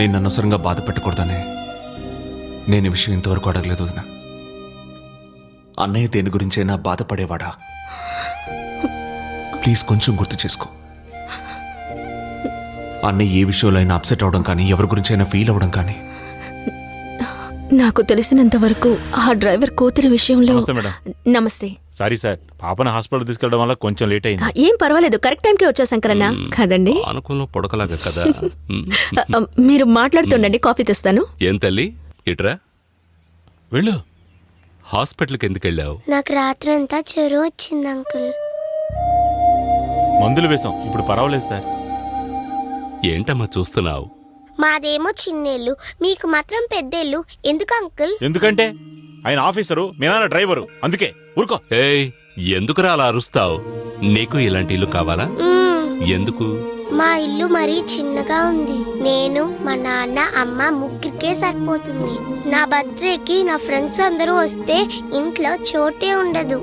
నేను అనవసరంగా బాధ పెట్టకూడదని నేను ఈ విషయం ఇంతవరకు అడగలేదు వదినా. అన్నయ్య దేని గురించైనా బాధపడేవాడా? ప్లీజ్ కొంచెం గుర్తు చేసుకో. అన్నయ్య ఏ విషయంలో అయినా అప్సెట్ అవడం కానీ ఎవరి గురించైనా ఫీల్ అవడం కానీ. నాకు తెలిసినంత వరకు ఆ డ్రైవర్ కూతురి విషయంలో. నమస్తే. సారీ సార్, పాపను హాస్పిటల్ తీసుకెళ్ళడం వల్ల కొంచెం లేట్ అయింది. ఏం పర్వాలేదు, కరెక్ట్ టైంకే వచ్చా శంకరన్న. కదండి, అనుకూలం పొడకలాగా కదా. మీరు మాట్లాడుతుండండి, కాఫీ తెస్తాను. ఏం తల్లి ఇట్రా. వెళ్ళు. హాస్పిటల్కి ఎందుకు వెళ్ళావు? నాకు రాత్రంతా జ్వరం వచ్చింది అంకుల్. మందులు వేసాం, ఇప్పుడు పర్వాలేదు సార్. ఏంటమ్మా చూస్తున్నావు? మాదేమో చిన్నేళ్ళు, మీకు మాత్రం పెద్దేళ్ళు. ఎందుకు అంకుల్? ఎందుకంటే ఆయన ఆఫీసరు, మీ నాన్న డ్రైవరు, అందుకే. ఊరుకో. ఏయ్, ఎందుకురా అలా అరుస్తావు? నీకు ఇలాంటి ఇల్లు కావాలా? ఎందుకు? మా ఇల్లు మరీ చిన్నగా ఉంది. నేను, మా నాన్న, అమ్మ ముగ్గురికే సరిపోతుంది. నా బర్త్డేకి నా ఫ్రెండ్స్ అందరూ వస్తే ఇంట్లో చోటే ఉండదు.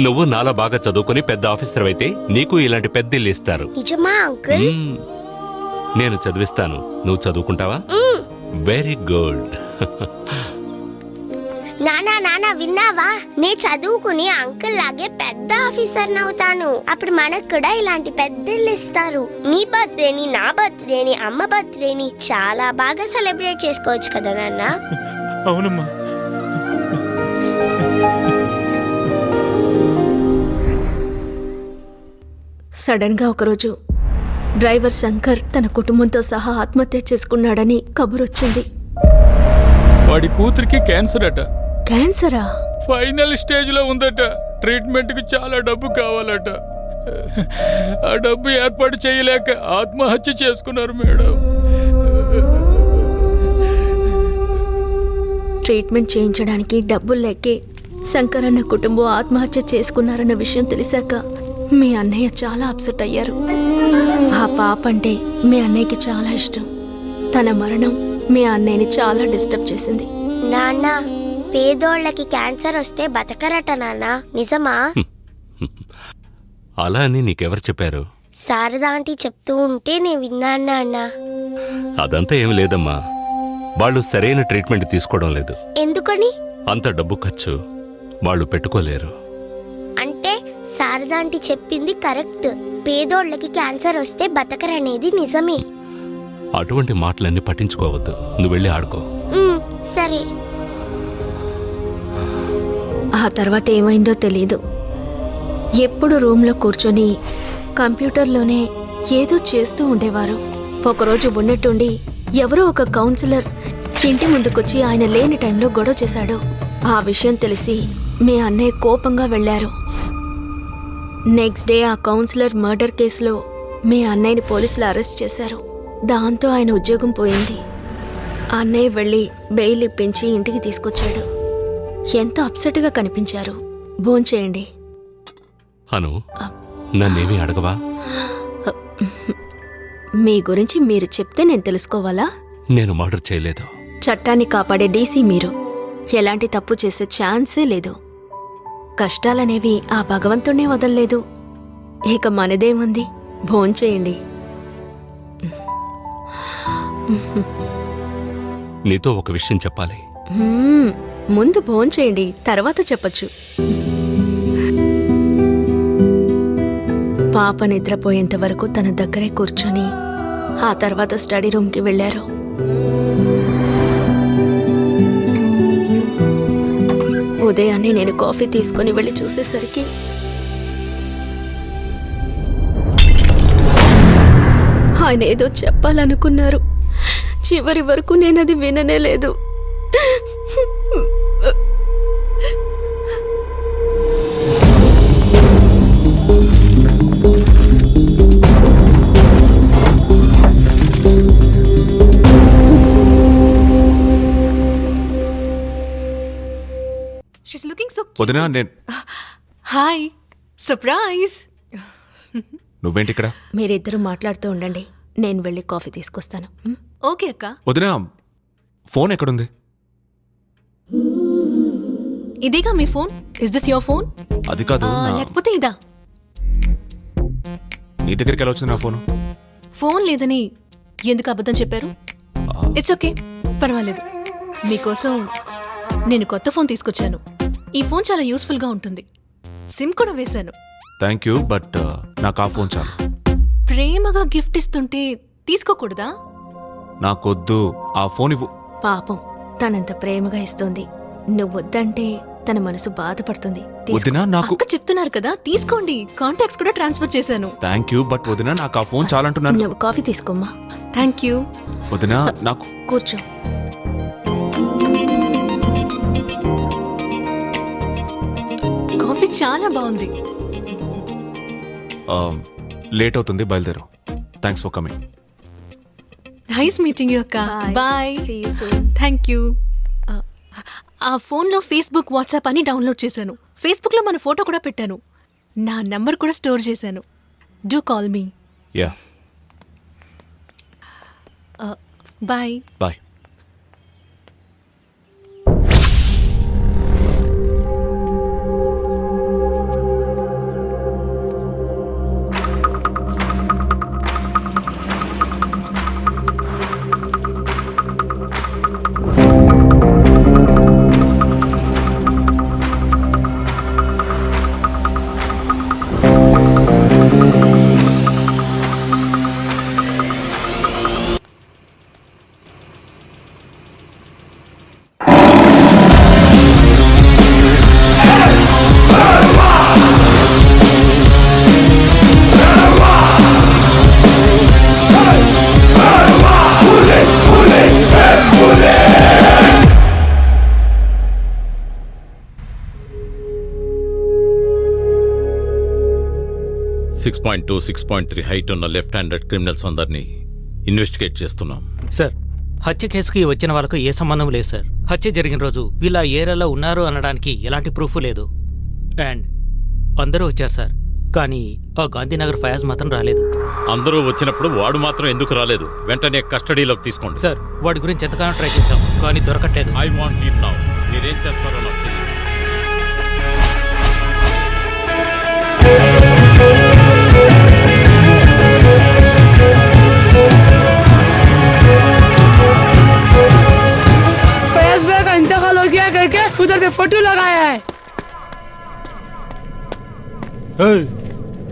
నువ్వు నాలా బాగా చదువుకుని పెద్ద ఆఫీసర్ అయితే నీకు ఇలాంటి పెద్ద ఇల్లు ఇస్తారు. నిజమా అంకుల్? నేను చదివిస్తాను, నువ్వు చదువుకుంటావా? Very good. నానా నానా విన్నావా? నే చదువుకుని అంకుల్ లాగే పెద్ద ఆఫీసర్ అవుతాను. అప్పుడు మనకు కూడా ఇలాంటి పెద్ద ఇల్లు ఇస్తారు. మీ బర్త్డేని, నా బర్త్డేని, అమ్మ బర్త్డేని చాలా బాగా సెలబ్రేట్ చేసుకోవచ్చు కదా నాన్న. అవునమ్మా. సడన్ గా ఒకరోజు డ్రైవర్ శంకర్ తన కుటుంబంతో సహా ఆత్మహత్య చేసుకున్నాడని కబురొచ్చింది. వాడి కూతురికి క్యాన్సర్ అట. క్యాన్సరా? ఫైనల్ స్టేజ్ లో ఉందట. ట్రీట్మెంట్ కి చాలా డబ్బు కావాలట. ఆ డబ్బు ఏర్పాటు చేయలేక ఆత్మహత్య చేసుకున్నారు మేడం. ట్రీట్మెంట్ చేయించడానికి డబ్బులు లేకే శంకర్ అన్న కుటుంబం ఆత్మహత్య చేసుకున్నారన్న విషయం తెలిసాక మీ అన్నయ్య చాలా అప్సెట్ అయ్యారు. ఆ పాప అంటే మీ అన్నయ్యకి చాలా ఇష్టం. తన మరణం మీ అన్నయ్యని చాలా డిస్టర్బ్ చేసింది. నాన్న, పేదోళ్ళకి క్యాన్సర్ వస్తే బతకరట నాన్న, నిజమా? అలా అని నీకెవరు చెప్పారు? శారదా ఆంటీ చెప్తూ ఉంటే నేను విన్నాను నాన్న. అదంతా ఏమి లేదమ్మా, వాళ్ళు సరైన ట్రీట్మెంట్ తీసుకోవడం లేదు. ఎందుకని? అంత డబ్బు ఖర్చు వాళ్ళు పెట్టుకోలేరు. అంటే శారదా ఆంటీ చెప్పింది కరెక్ట్. పేదోళ్ళకి క్యాన్సర్ వస్తే బతకరనేది నిజమే. అటువంటి మాటలన్నీ పట్టించుకోవద్దు, నువ్వు వెళ్ళి ఆడుకో. సరే. ఆ తర్వాత ఏమైందో తెలీదు. ఎప్పుడు రూమ్లో కూర్చొని కంప్యూటర్లోనే ఏదో చేస్తూ ఉండేవారు. ఒకరోజు ఉన్నట్టుండి ఎవరో ఒక కౌన్సిలర్ ఇంటి ముందుకొచ్చి ఆయన లేని టైంలో గొడవ చేశాడు. ఆ విషయం తెలిసి మీ అన్నయ్య కోపంగా వెళ్లారు. నెక్స్ట్ డే ఆ కౌన్సిలర్ మర్డర్ కేసులో మీ అన్నయ్యని పోలీసులు అరెస్ట్ చేశారు. దాంతో ఆయన ఉద్యోగం పోయింది. అన్నయ్య వెళ్ళి బెయిల్ ఇప్పించి ఇంటికి తీసుకొచ్చాడు. ఎంతో అప్సెట్గా కనిపించారు. భోంచేయండి. అను, నన్నేమీ అడగవా? మీ గురించి మీరు చెప్తే నేను తెలుసుకోవాలా? నేను మర్డర్ చేయలేదు. చట్టాన్ని కాపాడే డీసీ మీరు. ఎలాంటి తప్పు చేసే ఛాన్సే లేదు. కష్టాలనేవి ఆ భగవంతుణ్ణే వదల్లేదు. ఇక మనదేముంది? భోంచేయండి. నీతో ఒక విషయం చెప్పాలి. ముందు భోంచేయండి, తర్వాత చెప్పచ్చు. పాప నిద్రపోయేంత వరకు తన దగ్గరే కూర్చొని ఆ తర్వాత స్టడీ రూమ్కి వెళ్లారు. ఉదయాన్నే నేను కాఫీ తీసుకుని వెళ్ళి చూసేసరికి ఆయన ఏదో చెప్పాలనుకున్నారు. చివరి వరకు నేనది విననే లేదు. వదినా, నేను. Hi, surprise. నువ్వేంటి ఇక్కడ? మీరిద్దరూ మాట్లాడుతూ ఉండండి, నేను వెళ్ళి కాఫీ తీసుకొస్తాను. ఓకే అక్క. వదినా, ఫోన్ ఎక్కడుంది? ఇదేగా మీ phone. Is this your phone? అది కాదు. లేకపోతే ఇదా? నీ దగ్గరికి ఎలా వచ్చింది నా ఫోను? ఫోన్ లేదని ఎందుకు అబద్ధం చెప్పారు? ఇట్స్ ఓకే, పర్వాలేదు. మీకోసం నేను కొత్త ఫోన్ తీసుకొచ్చాను. ఈ ఫోన్ చాలా యూస్ఫుల్గా ఉంటుంది. సిమ్ కూడా వేశాను. థ్యాంక్ యూ, బట్ నాకు ఆ ఫోన్ చాలు. ప్రేమగా గిఫ్ట్ ఇస్తుంటే తీసుకోకూడదా? నాకొద్దు, ఆ ఫోన్ ఇవ్వు. పాపం తనంత ప్రేమగా ఇస్తోంది, నువ్వొద్దంటే తన మనసు బాధపడుతుంది. తీసుకో. వదినా, నాకు అక్క చెప్తున్నారు కదా, తీసుకోండి. కాంటాక్ట్స్ కూడా ట్రాన్స్ఫర్ చేశాను. థ్యాంక్ యూ, బట్ వదినా నాకు ఆ ఫోన్ చాలంటున్నాను. నువ్వు కాఫీ తీసుకోమ్మా. Thank you. వదినా నాకు కూర్చో. కాఫీ చాలా బాగుంది. లేట్ అవుతుంది, బయలుదేరు. Thanks for coming. Nice meeting you అక్క. Bye. See you soon. Thank you. ఆ ఫోన్లో ఫేస్బుక్, వాట్సాప్ అని డౌన్లోడ్ చేశాను. ఫేస్బుక్లో మన ఫోటో కూడా పెట్టాను. నా నంబర్ కూడా స్టోర్ చేశాను. Do call me. Yeah, bye. Bye. .2, 6.3 height ఉన్న లెఫ్ట్ హ్యాండెడ్ క్రిమినల్స్ అందరినీ ఇన్వెస్టిగేట్ చేస్తున్నాం. సార్, హత్య కేసుకి వచ్చిన వాళ్ళకు ఏ సంబంధం లేదు సార్. హత్య జరిగిన రోజు వీళ్ళ ఏరియాలో ఉన్నారు అనడానికి ఎలాంటి ప్రూఫ్ లేదు. అండ్ అందరూ వచ్చారు సార్, కానీ ఆ గాంధీనగర్ ఫయాజ్ మాత్రం రాలేదు. అందరూ వచ్చినప్పుడు వాడు మాత్రం ఎందుకు రాలేదు? వెంటనే కస్టడీలోకి తీసుకోండి. సార్, వాడి గురించి ఎంతగానో ట్రై చేశాం, కానీ దొరకట్లేదు. I want him now. మీరేం చేస్తారో నాకు తెలియదు. फैज भाई का इंतकाल हो गया करके उधर पे फोटो लगाया है।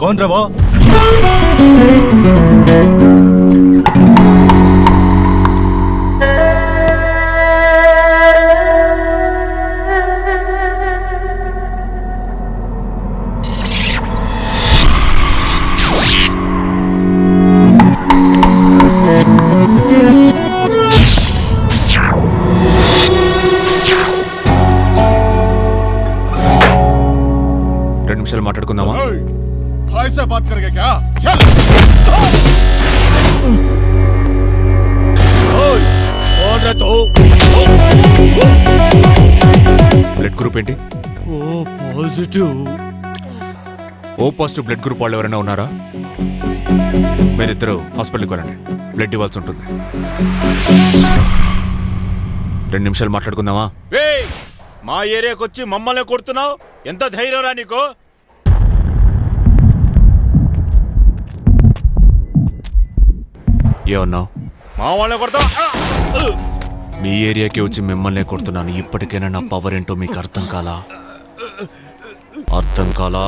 कौन रहा? రెండు నిమిషాలు మాట్లాడుకుందామా? भाई से बात करेंगे क्या? चल। कौन है तू? బ్లడ్ గ్రూప్ ఏంటి? O positive. O positive blood group వాళ్ళు ఎవరైనా ఉన్నారా? మీరిద్దరు హాస్పిటల్కి వెళ్ళండి, బ్లడ్ ఇవ్వాల్సి ఉంటుంది. 2 నిమిషాలు మాట్లాడుకుందామా? ఏయ్, మా ఏరియాకి వచ్చి మమ్మల్ని కొడుతున్నావు? ఎంత ధైర్యం రా నీకు? ఏమన్నావు? మా వాళ్ళని కొడతావు? మీ ఏరియాకి వచ్చి మిమ్మల్నే కొడుతున్నాను. ఇప్పటికైనా నా పవర్ ఏంటో మీకు అర్థం కాలా? అర్థం కాలా?